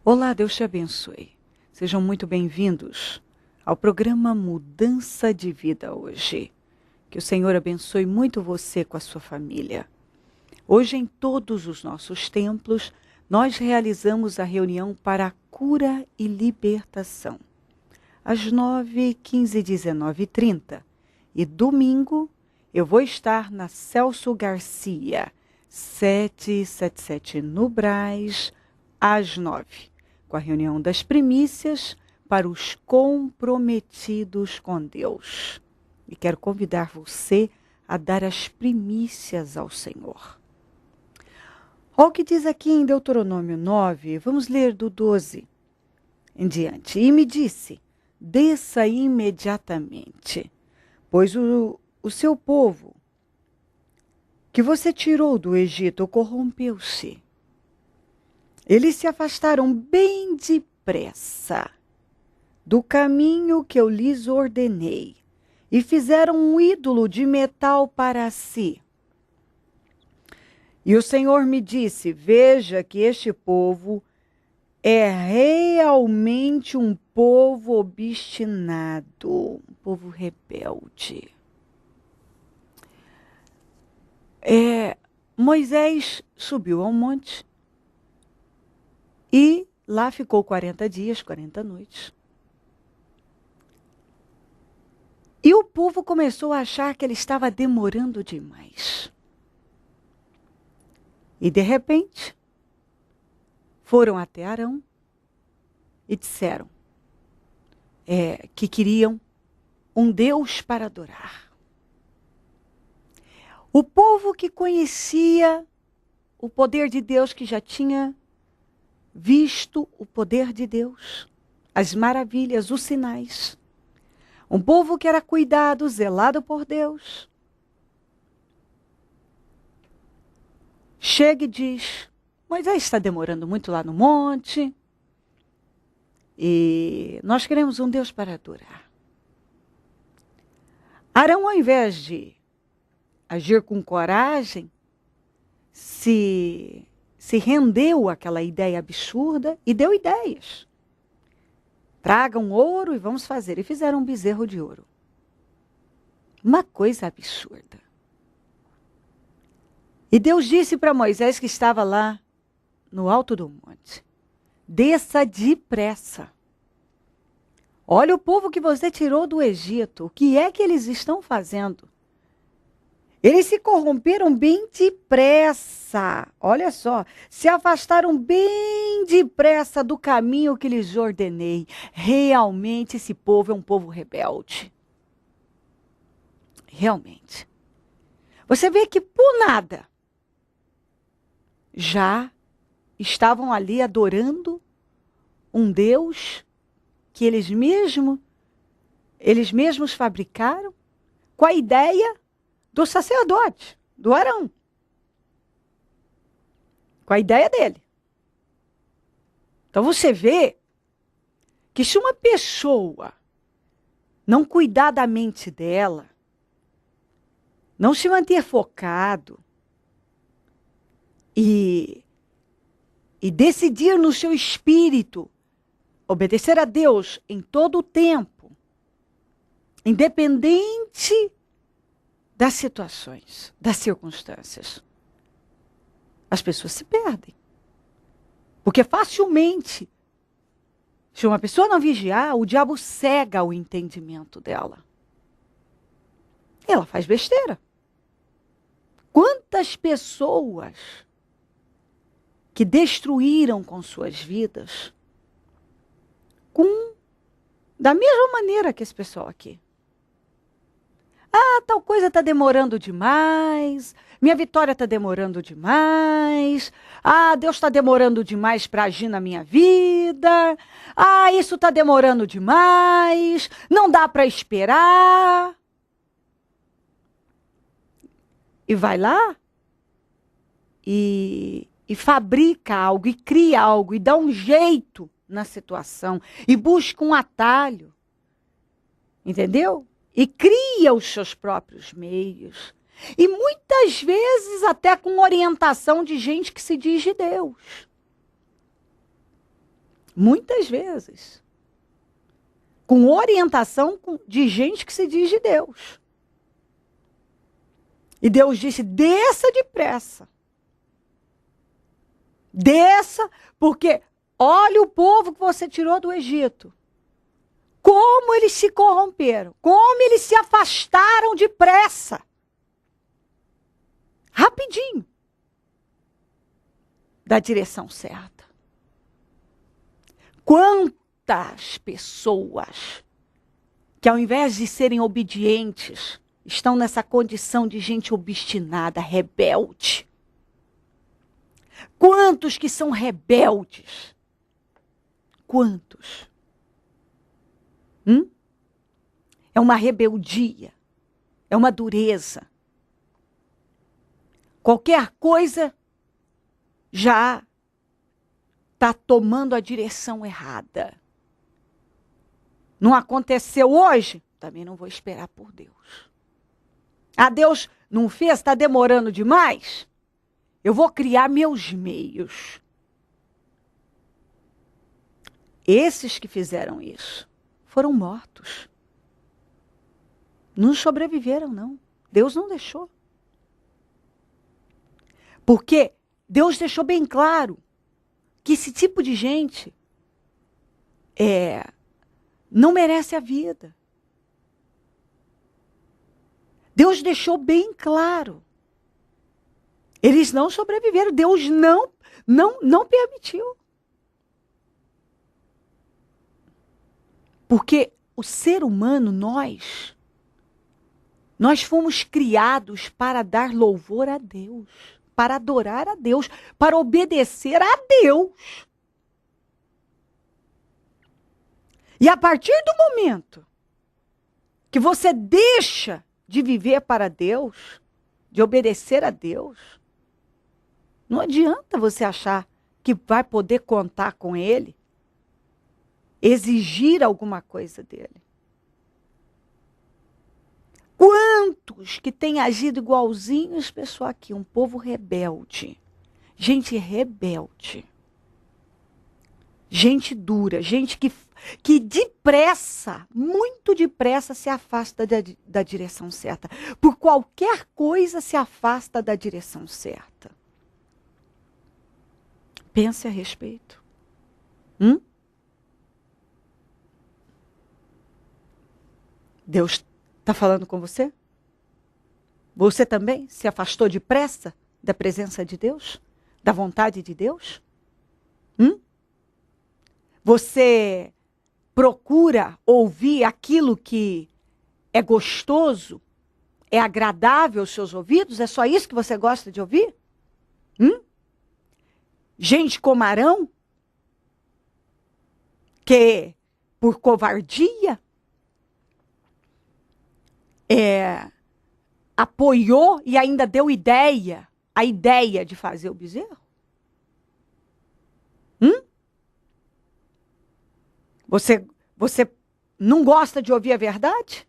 Olá, Deus te abençoe. Sejam muito bem-vindos ao programa Mudança de Vida hoje. Que o Senhor abençoe muito você com a sua família. Hoje, em todos os nossos templos, nós realizamos a reunião para a cura e libertação. Às 9, 15, 19 e 30. E domingo, eu vou estar na Celso Garcia, 777 no Brás, às 9. Com a reunião das primícias para os comprometidos com Deus. E quero convidar você a dar as primícias ao Senhor. Olha o que diz aqui em Deuteronômio 9, vamos ler do 12 em diante. E me disse, desça imediatamente, pois o seu povo que você tirou do Egito corrompeu-se. Eles se afastaram bem depressa do caminho que eu lhes ordenei e fizeram um ídolo de metal para si. E o Senhor me disse, veja que este povo é realmente um povo obstinado, um povo rebelde. Moisés subiu ao monte e lá ficou 40 dias, 40 noites. E o povo começou a achar que ele estava demorando demais. E de repente, foram até Arão e disseram que queriam um Deus para adorar. O povo que conhecia o poder de Deus, que já tinha visto o poder de Deus, as maravilhas, os sinais. Um povo que era cuidado, zelado por Deus. Chega e diz, Moisés está demorando muito lá no monte. E nós queremos um Deus para adorar. Arão, ao invés de agir com coragem, se rendeu àquela ideia absurda e deu ideias. Tragam ouro e vamos fazer. E fizeram um bezerro de ouro. Uma coisa absurda. E Deus disse para Moisés, que estava lá no alto do monte, desça depressa. Olha o povo que você tirou do Egito. O que é que eles estão fazendo? Eles se corromperam bem depressa. Olha só, se afastaram bem depressa do caminho que lhes ordenei. Realmente esse povo é um povo rebelde. Realmente. Você vê que por nada já estavam ali adorando um Deus que eles mesmos fabricaram com a ideia do sacerdote, do Arão. Com a ideia dele. Então você vê que se uma pessoa não cuidar da mente dela, não se manter focado e decidir no seu espírito obedecer a Deus em todo o tempo, independente das situações, das circunstâncias, as pessoas se perdem. Porque facilmente, se uma pessoa não vigiar, o diabo cega o entendimento dela. Ela faz besteira. Quantas pessoas que destruíram com suas vidas da mesma maneira que esse pessoal aqui. Ah, tal coisa está demorando demais, minha vitória está demorando demais, ah, Deus está demorando demais para agir na minha vida, ah, isso está demorando demais, não dá para esperar. E vai lá e fabrica algo, e cria algo, e dá um jeito na situação, e busca um atalho, entendeu? E cria os seus próprios meios. E muitas vezes até com orientação de gente que se diz de Deus. Muitas vezes. Com orientação de gente que se diz de Deus. E Deus disse, desça depressa. Desça, porque olha o povo que você tirou do Egito. Como eles se corromperam. Como eles se afastaram depressa. Rapidinho. Da direção certa. Quantas pessoas que ao invés de serem obedientes, estão nessa condição de gente obstinada, rebelde. Quantos que são rebeldes? Quantos? É uma rebeldia. É uma dureza. Qualquer coisa já está tomando a direção errada. Não aconteceu hoje? Também não vou esperar por Deus. Ah, Deus não fez? Está demorando demais? Eu vou criar meus meios. Esses que fizeram isso foram mortos. Não sobreviveram, não. Deus não deixou. Porque Deus deixou bem claro que esse tipo de gente não merece a vida. Deus deixou bem claro. Eles não sobreviveram. Deus não permitiu. Porque o ser humano, nós fomos criados para dar louvor a Deus, para adorar a Deus, para obedecer a Deus. E a partir do momento que você deixa de viver para Deus, de obedecer a Deus, não adianta você achar que vai poder contar com Ele, exigir alguma coisa dele. Quantos que têm agido igualzinho esse pessoal aqui, um povo rebelde, gente rebelde, gente dura, gente que depressa, muito depressa se afasta da direção certa. Por qualquer coisa se afasta da direção certa. Pense a respeito. Deus está falando com você? Você também se afastou depressa da presença de Deus? Da vontade de Deus? Você procura ouvir aquilo que é gostoso, é agradável aos seus ouvidos? É só isso que você gosta de ouvir? Gente como Arão, que por covardia apoiou e ainda deu a ideia de fazer o bezerro? Você não gosta de ouvir a verdade?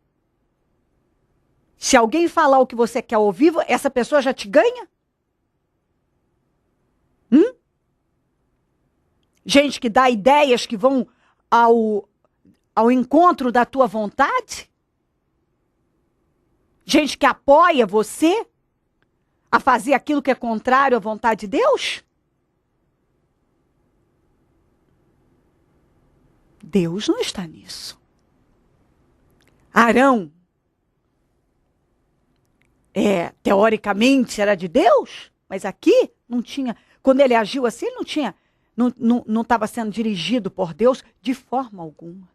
Se alguém falar o que você quer ouvir, essa pessoa já te ganha? Gente que dá ideias que vão ao encontro da tua vontade? Gente que apoia você a fazer aquilo que é contrário à vontade de Deus? Deus não está nisso. Arão, teoricamente era de Deus, mas aqui não tinha. Quando ele agiu assim, ele não estava sendo dirigido por Deus de forma alguma.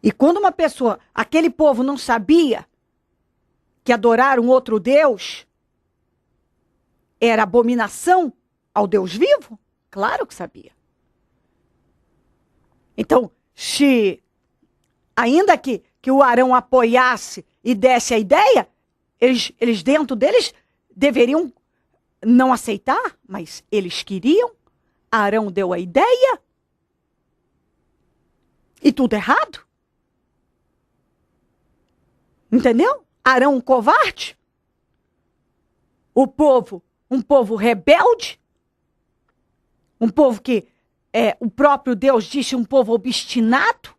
E quando uma pessoa, aquele povo não sabia que adorar um outro Deus era abominação ao Deus vivo? Claro que sabia. Então, se ainda que o Arão apoiasse e desse a ideia, eles dentro deles deveriam não aceitar, mas eles queriam. Arão deu a ideia. E tudo errado. Entendeu? Arão um covarde. O povo, um povo rebelde, Um povo que o próprio Deus disse, um povo obstinado?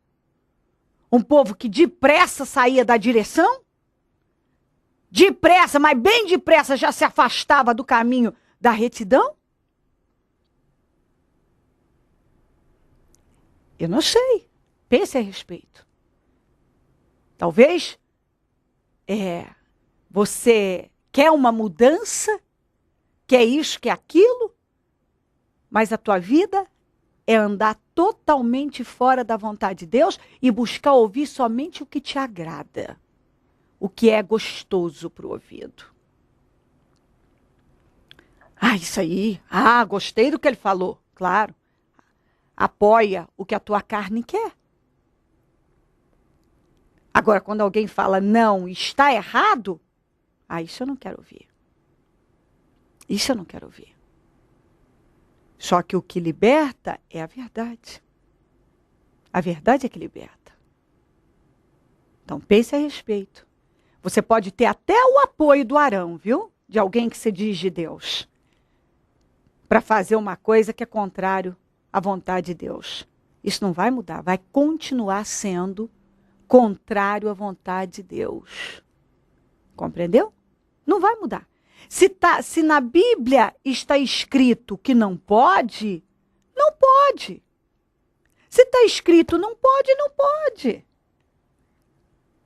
Um povo que depressa saía da direção? Depressa, mas bem depressa já se afastava do caminho da retidão? Eu não sei. Pense a respeito. Talvez você quer uma mudança, quer isso, quer aquilo, mas a tua vida é andar totalmente fora da vontade de Deus e buscar ouvir somente o que te agrada, o que é gostoso para o ouvido. Isso aí. Gostei do que ele falou. Claro. Apoia o que a tua carne quer. Agora, quando alguém fala, não, está errado, isso eu não quero ouvir. Isso eu não quero ouvir. Só que o que liberta é a verdade. A verdade é que liberta. Então, pense a respeito. Você pode ter até o apoio do Arão, viu? De alguém que se diz de Deus. Para fazer uma coisa que é contrário à vontade de Deus. Isso não vai mudar. Vai continuar sendo contrário à vontade de Deus. Compreendeu? Não vai mudar. Se na Bíblia está escrito que não pode, não pode. Se está escrito não pode, não pode.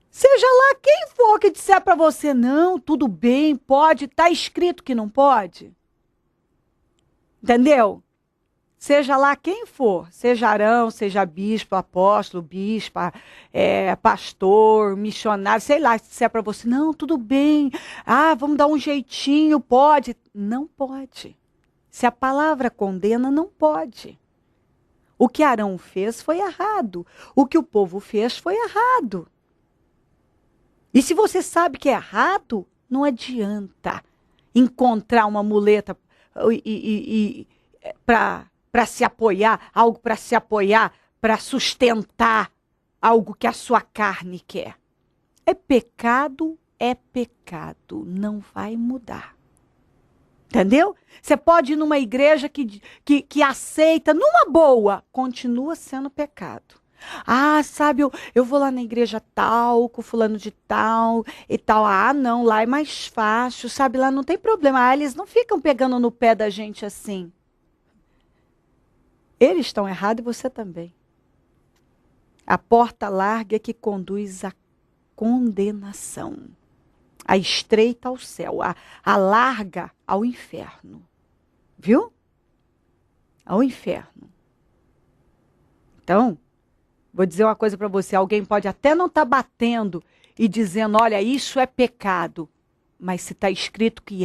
Seja lá quem for que disser para você, não, tudo bem, pode, está escrito que não pode. Entendeu? Seja lá quem for, seja Arão, seja bispo, apóstolo, bispa, pastor, missionário, sei lá, se disser para você, não, tudo bem, vamos dar um jeitinho, pode. Não pode. Se a palavra condena, não pode. O que Arão fez foi errado. O que o povo fez foi errado. E se você sabe que é errado, não adianta encontrar uma muleta para se apoiar, algo para se apoiar, para sustentar algo que a sua carne quer. É pecado, não vai mudar. Entendeu? Você pode ir numa igreja que aceita, numa boa, continua sendo pecado. Sabe, eu vou lá na igreja tal, com fulano de tal e tal. Não, lá é mais fácil, sabe, lá não tem problema. Eles não ficam pegando no pé da gente assim. Eles estão errados e você também. A porta larga é que conduz à condenação. A estreita ao céu. A larga ao inferno. Viu? Ao inferno. Então, vou dizer uma coisa para você. Alguém pode até não estar batendo e dizendo, olha, isso é pecado. Mas se está escrito que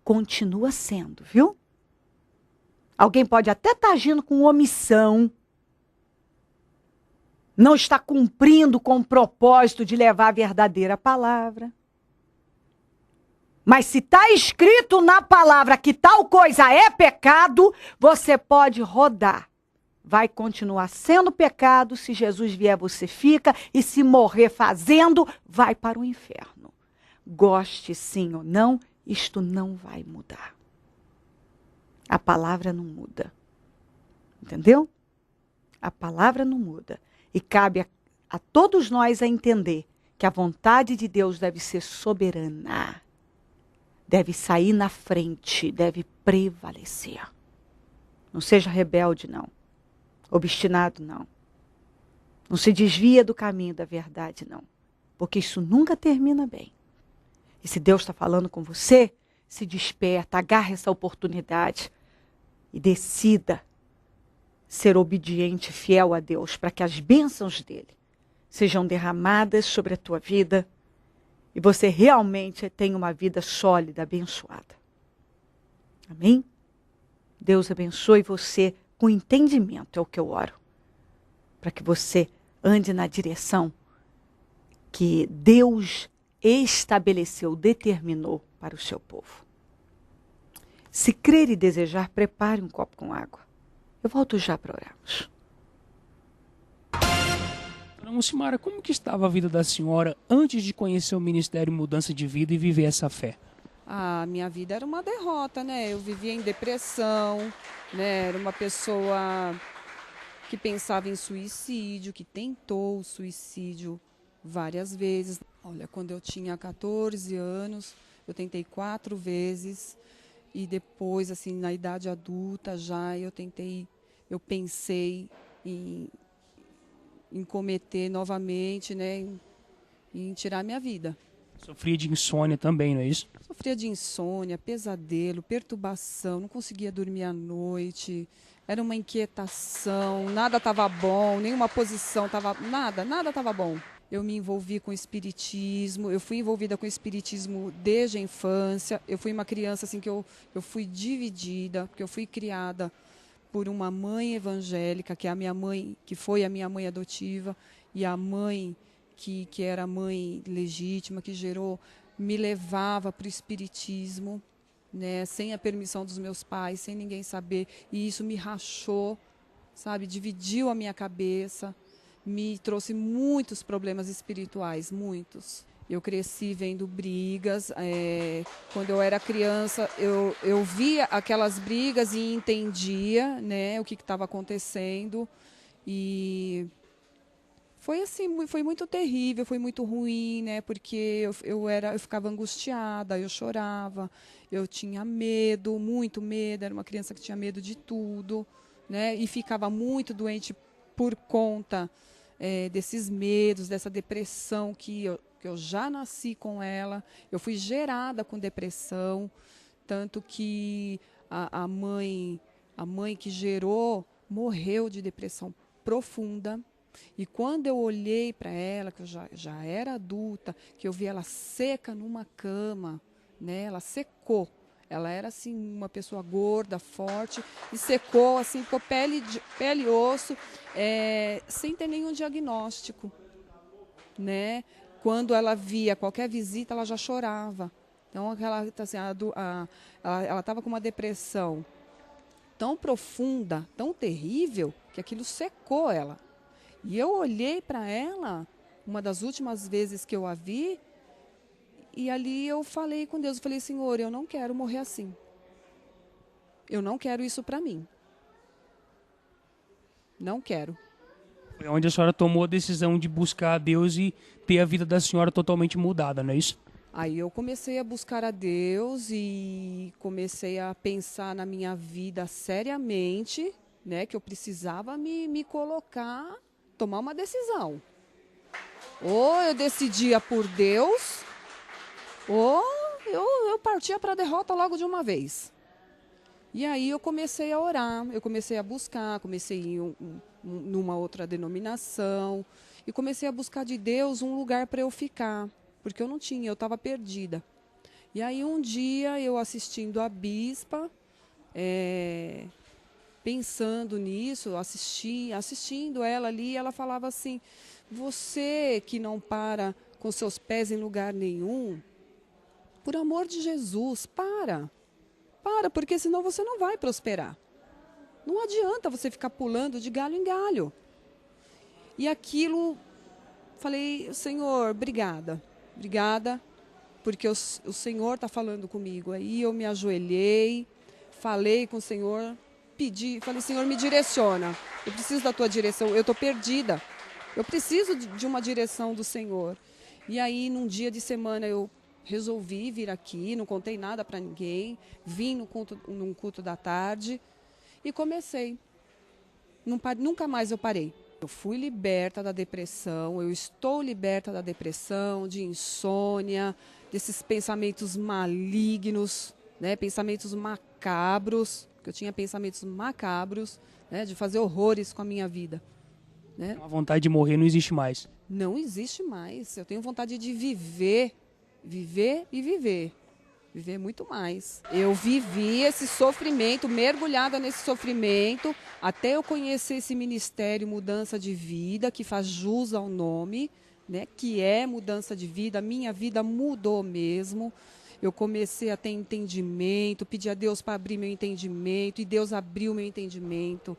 continua sendo, viu? Alguém pode até estar agindo com omissão, não está cumprindo com o propósito de levar a verdadeira palavra. Mas se está escrito na palavra que tal coisa é pecado, você pode rodar. Vai continuar sendo pecado, se Jesus vier você fica, e se morrer fazendo, vai para o inferno. Goste sim ou não, isto não vai mudar. A palavra não muda. Entendeu? A palavra não muda. E cabe a todos nós a entender que a vontade de Deus deve ser soberana. Deve sair na frente, deve prevalecer. Não seja rebelde, não. Obstinado, não. Não se desvia do caminho da verdade, não. Porque isso nunca termina bem. E se Deus está falando com você, se desperta, agarre essa oportunidade e decida ser obediente, fiel a Deus, para que as bênçãos dele sejam derramadas sobre a tua vida e você realmente tenha uma vida sólida, abençoada. Amém? Deus abençoe você com entendimento, é o que eu oro. Para que você ande na direção que Deus estabeleceu, determinou para o seu povo. Se crer e desejar, prepare um copo com água. Eu volto já para orarmos. Dona Lucimara, como que estava a vida da senhora antes de conhecer o Ministério Mudança de Vida e viver essa fé? A minha vida era uma derrota, né? Eu vivia em depressão, né? Era uma pessoa que pensava em suicídio, que tentou o suicídio várias vezes. Olha, quando eu tinha 14 anos, eu tentei 4 vezes e depois, assim, na idade adulta já, eu pensei em, em cometer novamente, né? Em tirar minha vida. Sofria de insônia também, não é isso? Sofria de insônia, pesadelo, perturbação, não conseguia dormir à noite, era uma inquietação, nada estava bom, nenhuma posição estava, nada estava bom. Eu me envolvi com o espiritismo, eu fui envolvida com o espiritismo desde a infância. Eu fui uma criança assim eu fui dividida, porque eu fui criada por uma mãe evangélica, que é a minha mãe, que foi a minha mãe adotiva, e a mãe que era a mãe legítima, que gerou, me levava para o espiritismo, né, sem a permissão dos meus pais, sem ninguém saber, e isso me rachou, sabe, dividiu a minha cabeça, me trouxe muitos problemas espirituais, muitos. Eu cresci vendo brigas. Quando eu era criança, eu via aquelas brigas e entendia, né, o que estava acontecendo. E foi assim, foi muito terrível, foi muito ruim, né? Porque eu ficava angustiada, eu chorava, eu tinha medo, muito medo. Era uma criança que tinha medo de tudo, né? E ficava muito doente por conta desses medos, dessa depressão que eu já nasci com ela. Eu fui gerada com depressão, tanto que a mãe que gerou morreu de depressão profunda. E quando eu olhei para ela, que eu já era adulta, que eu vi ela seca numa cama, né? Ela secou. Ela era assim uma pessoa gorda, forte, e secou, assim, ficou pele e osso, sem ter nenhum diagnóstico, né? Quando ela via qualquer visita, ela já chorava. Então, assim, ela estava com uma depressão tão profunda, tão terrível, que aquilo secou ela. E eu olhei para ela, uma das últimas vezes que eu a vi, e ali eu falei com Deus, eu falei, Senhor, eu não quero morrer assim. Eu não quero isso para mim. Não quero. Foi onde a senhora tomou a decisão de buscar a Deus e ter a vida da senhora totalmente mudada, não é isso? Aí eu comecei a buscar a Deus e comecei a pensar na minha vida seriamente, né? Que eu precisava me colocar, tomar uma decisão. Ou eu decidia por Deus, ou eu partia para a derrota logo de uma vez. E aí eu comecei a orar, eu comecei a buscar, comecei em numa outra denominação e comecei a buscar de Deus um lugar para eu ficar, porque eu não tinha, eu estava perdida. E aí um dia eu assistindo a bispa, pensando nisso, assistindo ela ali, ela falava assim: você que não para com seus pés em lugar nenhum, por amor de Jesus, para, porque senão você não vai prosperar. Não adianta você ficar pulando de galho em galho. E aquilo, falei, Senhor, obrigada. Obrigada, porque o Senhor está falando comigo. Aí eu me ajoelhei, falei com o Senhor, pedi, falei, Senhor, me direciona. Eu preciso da tua direção, eu estou perdida. Eu preciso de uma direção do Senhor. E aí, num dia de semana, eu resolvi vir aqui, não contei nada para ninguém, vim num culto da tarde e comecei. Nunca mais eu parei. Eu fui liberta da depressão, eu estou liberta da depressão, de insônia, desses pensamentos malignos, né, pensamentos macabros, que eu tinha pensamentos macabros, né, de fazer horrores com a minha vida. Né? A vontade de morrer não existe mais. Não existe mais. Eu tenho vontade de viver, viver e viver. Viver muito mais. Eu vivi esse sofrimento, mergulhada nesse sofrimento, até eu conhecer esse ministério Mudança de Vida, que faz jus ao nome, né? Que é mudança de vida. Minha vida mudou mesmo. Eu comecei a ter entendimento, pedi a Deus para abrir meu entendimento, e Deus abriu meu entendimento.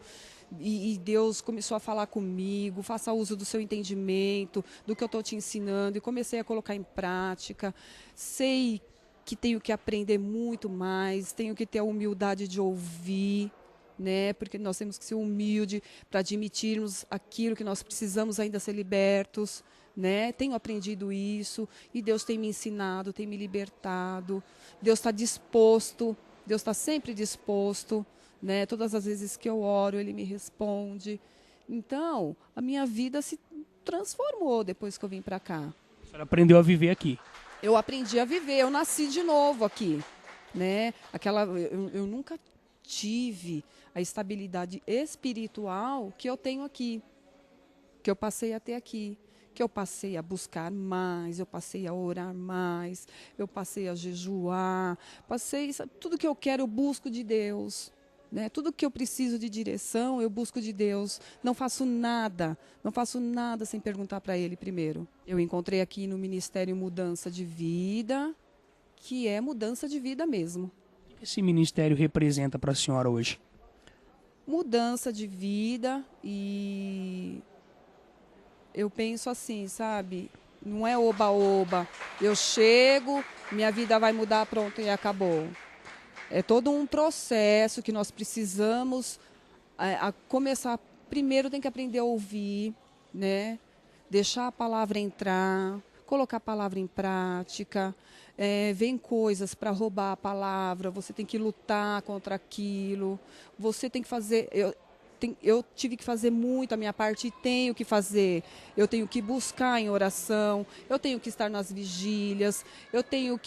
E Deus começou a falar comigo, faça uso do seu entendimento, do que eu estou te ensinando, e comecei a colocar em prática. Sei que tenho que aprender muito mais, tenho que ter a humildade de ouvir, né? Porque nós temos que ser humildes para admitirmos aquilo que nós precisamos ainda ser libertos, né? Tenho aprendido isso e Deus tem me ensinado, tem me libertado. Deus está disposto, Deus está sempre disposto, né? Todas as vezes que eu oro, Ele me responde. Então, a minha vida se transformou depois que eu vim para cá. A senhora aprendeu a viver aqui. Eu aprendi a viver, eu nasci de novo aqui, né? Eu nunca tive a estabilidade espiritual que eu tenho aqui, que eu passei a ter aqui, que eu passei a buscar mais, eu passei a orar mais, eu passei a jejuar, tudo que eu quero eu busco de Deus, né? Tudo que eu preciso de direção eu busco de Deus. Não faço nada sem perguntar para Ele primeiro. Eu encontrei aqui no Ministério Mudança de Vida, que é mudança de vida mesmo. O que esse ministério representa para a senhora hoje? Mudança de vida e eu penso assim, sabe? Não é oba-oba. Eu chego, minha vida vai mudar, pronto, e acabou. É todo um processo que nós precisamos a começar. Primeiro tem que aprender a ouvir, né? Deixar a palavra entrar, colocar a palavra em prática. Vem coisas para roubar a palavra, você tem que lutar contra aquilo. Você tem que fazer... Eu tive que fazer muito a minha parte e tenho que fazer. Eu tenho que buscar em oração, eu tenho que estar nas vigílias, eu tenho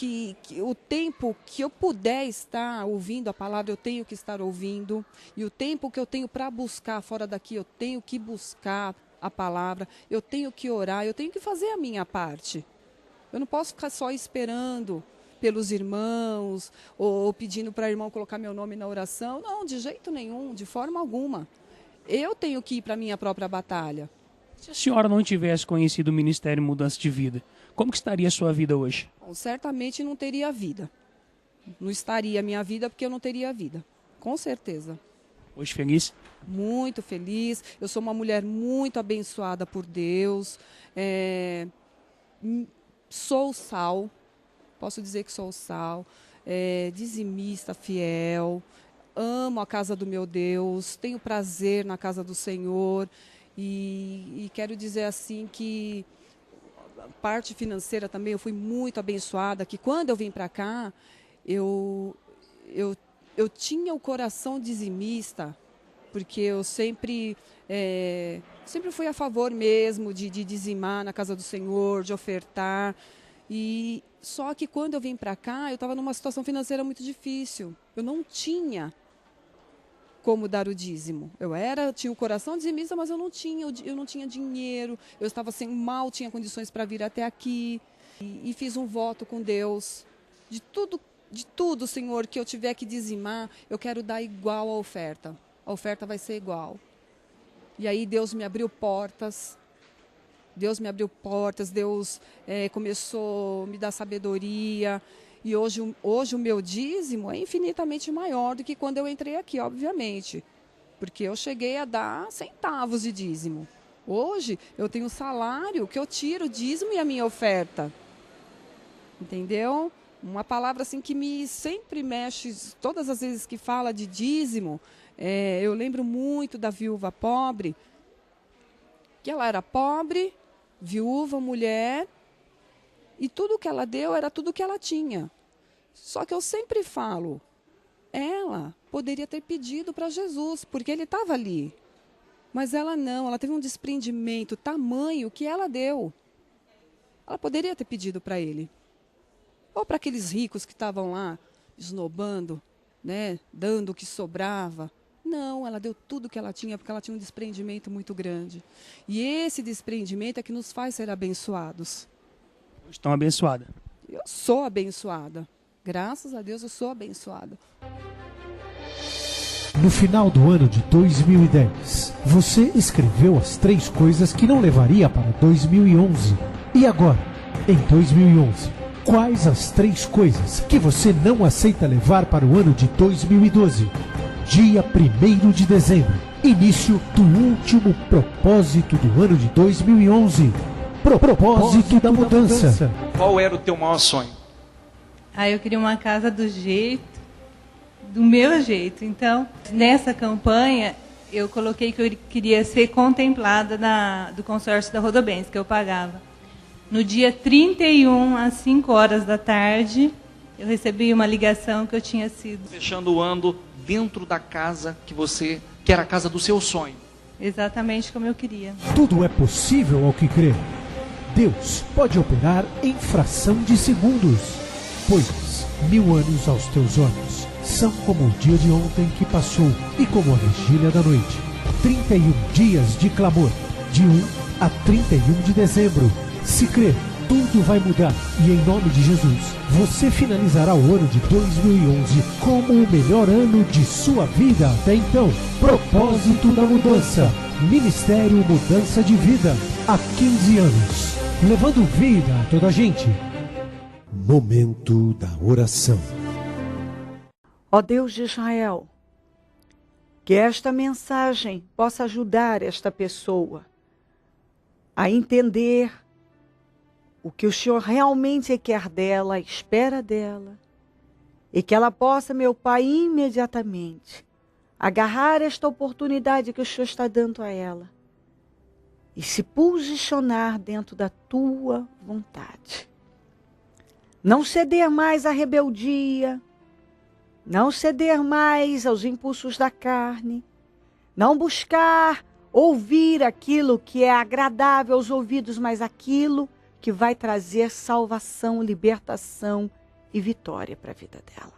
o tempo que eu puder estar ouvindo a palavra, eu tenho que estar ouvindo. E o tempo que eu tenho para buscar fora daqui, eu tenho que buscar a palavra, eu tenho que orar, eu tenho que fazer a minha parte. Eu não posso ficar só esperando pelos irmãos ou pedindo para o irmão colocar meu nome na oração. Não, de jeito nenhum, de forma alguma. Eu tenho que ir para a minha própria batalha. Se a senhora não tivesse conhecido o Ministério Mudança de Vida, como que estaria a sua vida hoje? Bom, certamente não teria vida. Não estaria a minha vida porque eu não teria vida. Com certeza. Hoje feliz? Muito feliz. Eu sou uma mulher muito abençoada por Deus. Sou sal. Posso dizer que sou sal. Dizimista, fiel. Amo a casa do meu Deus, tenho prazer na casa do Senhor e quero dizer assim que a parte financeira também eu fui muito abençoada, que quando eu vim para cá, eu tinha o coração dizimista, porque eu sempre fui a favor mesmo de dizimar na casa do Senhor, de ofertar. E só que quando eu vim para cá, eu estava numa situação financeira muito difícil. Eu não tinha como dar o dízimo. Eu tinha o coração dizimista, mas eu não tinha dinheiro. Eu estava mal tinha condições para vir até aqui. E fiz um voto com Deus. De tudo, Senhor, que eu tiver que dizimar, eu quero dar igual à oferta. A oferta vai ser igual. E aí Deus me abriu portas. Deus começou a me dar sabedoria. E hoje o meu dízimo é infinitamente maior do que quando eu entrei aqui, obviamente. Porque eu cheguei a dar centavos de dízimo. Hoje eu tenho um salário que eu tiro o dízimo e a minha oferta. Entendeu? Uma palavra assim que me sempre mexe, todas as vezes que fala de dízimo, eu lembro muito da viúva pobre, que ela era pobre, viúva, mulher, e tudo que ela deu era tudo que ela tinha. Só que eu sempre falo, ela poderia ter pedido para Jesus, porque ele estava ali. Mas ela não, ela teve um desprendimento tamanho que ela deu. Ela poderia ter pedido para ele. Ou para aqueles ricos que estavam lá, esnobando, né, dando o que sobrava. Não, ela deu tudo que ela tinha, porque ela tinha um desprendimento muito grande. E esse desprendimento é que nos faz ser abençoados. Estão abençoada. Eu sou abençoada. Graças a Deus eu sou abençoada. No final do ano de 2010, você escreveu as 3 coisas que não levaria para 2011. E agora, em 2011, quais as 3 coisas que você não aceita levar para o ano de 2012? Dia 1º de dezembro, início do último propósito do ano de 2011. Propósito da mudança. Qual era o teu maior sonho? Aí eu queria uma casa do meu jeito. Então, nessa campanha, eu coloquei que eu queria ser contemplada do consórcio da Rodobens, que eu pagava. No dia 31, às 5 horas da tarde, eu recebi uma ligação que eu tinha sido... Fechando o ano dentro da casa que era a casa do seu sonho. Exatamente como eu queria. Tudo é possível ao que crê. Deus pode operar em fração de segundos. Pois 1000 anos aos teus olhos são como o dia de ontem que passou e como a vigília da noite. 31 dias de clamor, de 1 a 31 de dezembro. Se crer, tudo vai mudar e em nome de Jesus, você finalizará o ano de 2011 como o melhor ano de sua vida até então. Propósito da Mudança. Ministério Mudança de Vida. Há 15 anos. Levando vida a toda a gente. Momento da oração. Ó Deus de Israel, que esta mensagem possa ajudar esta pessoa a entender o que o Senhor realmente quer dela, espera dela, e que ela possa, meu Pai, imediatamente agarrar esta oportunidade que o Senhor está dando a ela e se posicionar dentro da tua vontade. Não ceder mais à rebeldia, não ceder mais aos impulsos da carne, não buscar ouvir aquilo que é agradável aos ouvidos, mas aquilo que vai trazer salvação, libertação e vitória para a vida dela.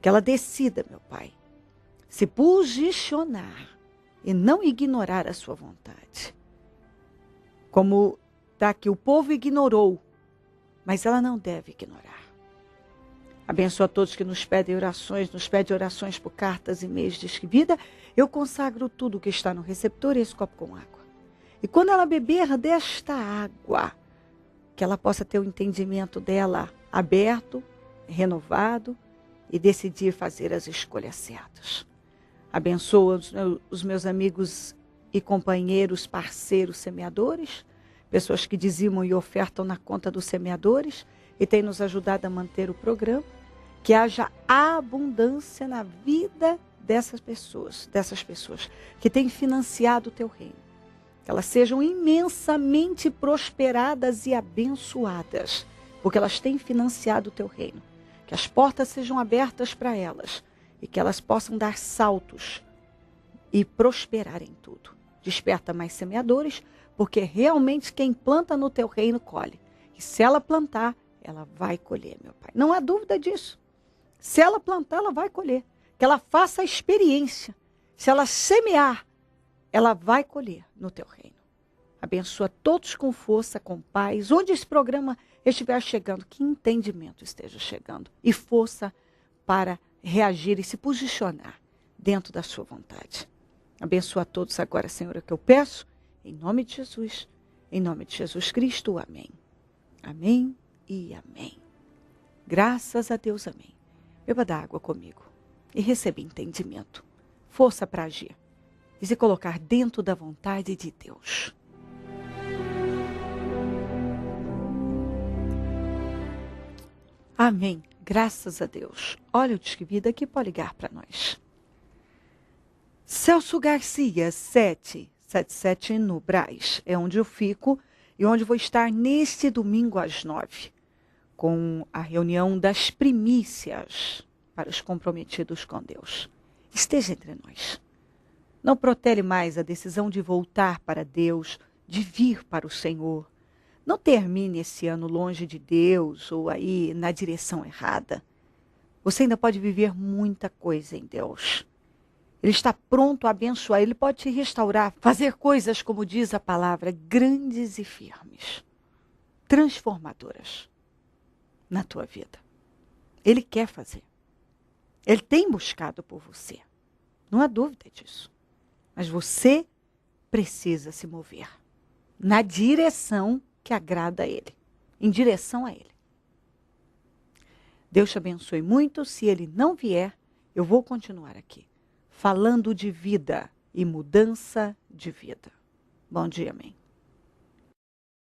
Que ela decida, meu Pai, se posicionar e não ignorar a sua vontade. Como está que o povo ignorou, mas ela não deve ignorar. Abençoa a todos que nos pedem orações por cartas, e-mails, diz que vida. Eu consagro tudo que está no receptor e esse copo com água. E quando ela beber desta água, que ela possa ter o entendimento dela aberto, renovado e decidir fazer as escolhas certas. Abençoa os meus amigos e companheiros, parceiros, semeadores, pessoas que dizimam e ofertam na conta dos semeadores e têm nos ajudado a manter o programa. Que haja abundância na vida dessas pessoas que têm financiado o teu reino. Que elas sejam imensamente prosperadas e abençoadas, porque elas têm financiado o teu reino. Que as portas sejam abertas para elas e que elas possam dar saltos e prosperar em tudo. Desperta mais semeadores, porque realmente quem planta no teu reino colhe. E se ela plantar, ela vai colher, meu Pai. Não há dúvida disso. Se ela plantar, ela vai colher. Que ela faça a experiência. Se ela semear, ela vai colher no teu reino. Abençoa todos com força, com paz. Onde esse programa estiver chegando, que entendimento esteja chegando. E força para reagir e se posicionar dentro da sua vontade. Abençoa a todos agora, Senhor, é o que eu peço. Em nome de Jesus. Em nome de Jesus Cristo. Amém. Amém e amém. Graças a Deus, amém. Beba da água comigo e receba entendimento, força para agir e se colocar dentro da vontade de Deus. Amém. Graças a Deus. Olha o Disque Vida aqui pode ligar para nós. Celso Garcia, 777 no Brás. É onde eu fico e onde vou estar neste domingo às 9. Com a reunião das primícias para os comprometidos com Deus. Esteja entre nós. Não protele mais a decisão de voltar para Deus, de vir para o Senhor. Não termine esse ano longe de Deus ou aí na direção errada. Você ainda pode viver muita coisa em Deus. Ele está pronto a abençoar, Ele pode te restaurar, fazer coisas, como diz a palavra, grandes e firmes, transformadoras na tua vida. Ele quer fazer. Ele tem buscado por você. Não há dúvida disso. Mas você precisa se mover na direção que agrada a Ele. Em direção a Ele. Deus te abençoe muito. Se Ele não vier, eu vou continuar aqui. Falando de vida e mudança de vida. Bom dia, amém.